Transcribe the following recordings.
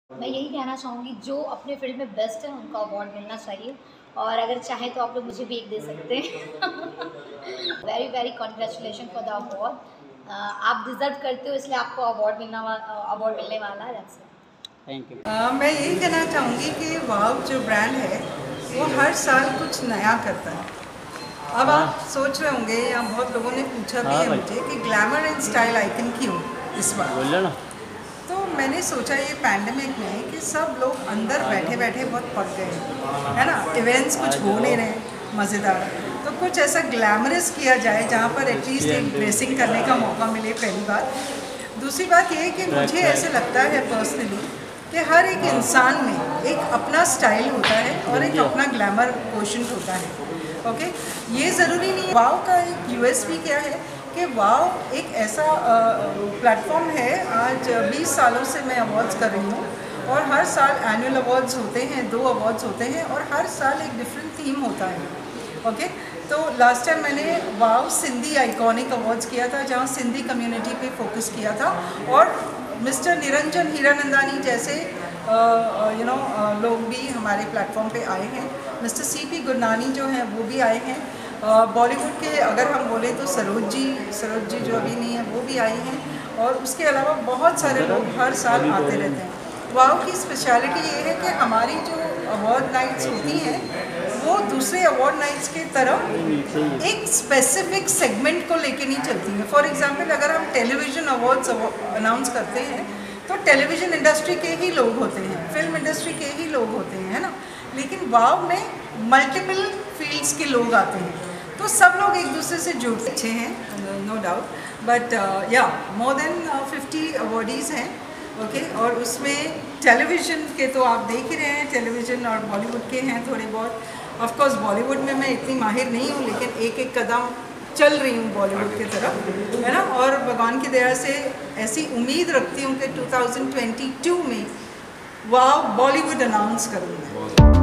मैं यही कहना चाहूँगी जो अपने फील्ड में बेस्ट है उनको अवार्ड मिलना चाहिए, और अगर चाहे तो आप लोग मुझे भी एक दे सकते हैं। Very very congratulation for the award. आप डिज़र्व करते हो, इसलिए आपको अवार्ड मिलने वाला है। Thank you. मैं यही कहना चाहूँगी कि वाव जो ब्रांड है वो हर साल कुछ नया करता है। अब आप सोच रहे होंगे या बहुत लोगों ने पूछा भी है मुझे कि ग्लैमर एंड स्टाइल आइकन क्यों इस बार बोलो ना। तो मैंने सोचा ये पैंडेमिक में कि सब लोग अंदर बैठे बैठे बहुत पक गए है ना, इवेंट्स कुछ हो नहीं रहे मज़ेदार, तो कुछ ऐसा ग्लैमरस किया जाए जहाँ पर एटलीस्ट एक ड्रेसिंग करने का मौका मिले, पहली बात। दूसरी बात ये कि मुझे ऐसे लगता है पर्सनली कि हर एक इंसान में एक अपना स्टाइल होता है और एक अपना ग्लैमर कोशेंट होता है। ओके, ये ज़रूरी नहीं है। वाव का एक यूएसपी क्या है कि वाव एक ऐसा प्लेटफॉर्म है। आज 20 सालों से मैं अवार्ड्स कर रही हूँ और हर साल एनुअल अवार्ड्स होते हैं, 2 अवार्ड्स होते हैं और हर साल एक डिफरेंट थीम होता है। ओके, तो लास्ट टाइम मैंने वाव सिंधी आइकॉनिक अवार्ड्स किया था जहाँ सिंधी कम्युनिटी पे फोकस किया था, और मिस्टर निरंजन हीरानंदानी जैसे लोग भी हमारे प्लेटफॉर्म पे आए हैं। मिस्टर सीपी गुरनानी जो हैं वो भी आए हैं। बॉलीवुड के अगर हम बोलें तो सरोज जी जो अभी नहीं है वो भी आई हैं, और उसके अलावा बहुत सारे लोग हर साल आते रहते हैं। वाव की स्पेशलिटी ये है कि हमारी जो अवार्ड नाइट्स होती हैं वो दूसरे अवार्ड नाइट्स की तरह एक स्पेसिफिक सेगमेंट को लेके नहीं चलती हैं। फॉर एग्जांपल अगर हम टेलीविज़न अवार्ड्स अनाउंस करते हैं तो टेलीविज़न इंडस्ट्री के ही लोग होते हैं, फिल्म इंडस्ट्री के ही लोग होते हैं, है ना, लेकिन वाव में मल्टीपल फील्ड्स के लोग आते हैं, तो सब लोग एक दूसरे से जुड़ते अच्छे हैं, no doubt. But yeah more than 50 awardees हैं। ओके, और उसमें टेलीविज़न के तो आप देख ही रहे हैं, टेलीविज़न और बॉलीवुड के हैं थोड़े बहुत। ऑफ कोर्स बॉलीवुड में मैं इतनी माहिर नहीं हूँ, लेकिन एक एक कदम चल रही हूँ बॉलीवुड की तरफ, है ना, और भगवान की दया से ऐसी उम्मीद रखती हूँ कि 2022 में वाव बॉलीवुड अनाउंस करूँगा।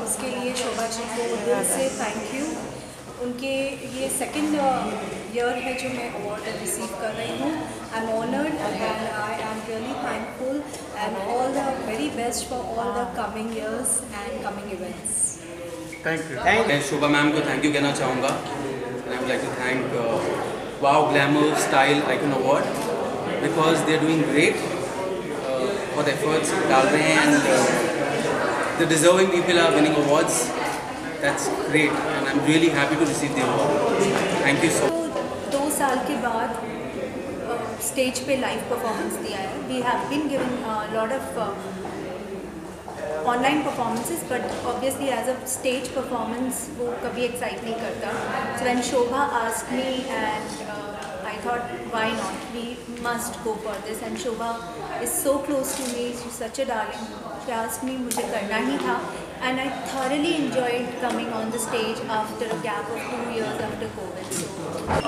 उसके लिए शोभा जी को दिल से थैंक यू। उनके ये सेकंड ईयर है जो मैं अवार्ड रिसीव कर रही हूँ। I am honoured and I am really thankful and all the very best for all the coming years and coming events. Thank you. मैं शोभा मैम को थैंक यू कहना चाहूँगा। I would like to thank wow glamour style icon award because they are doing great, बहुत efforts डाल रहे हैं and the deserving people are winning awards. That's great and I'm really happy to receive the award. Thank you so much. 2 साल के बाद stage पे live performance दिया है। We have been given lot of online performances, but obviously as a stage performance वो कभी excite नहीं करता। So when Shobha asked me and I thought, why not? We must go for this. And Shobha is so close to me. She's such a darling. She asked me, मुझे करना ही था. And I thoroughly enjoyed coming on the stage after a gap of 2 years after COVID. So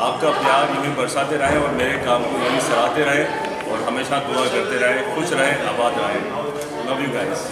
आपका प्यार यूँ ही बरसाते रहे और मेरे काम को यूँ ही सराहते रहे और हमेशा दुआ करते रहे, खुश रहे, आबाद रहे. Love you guys.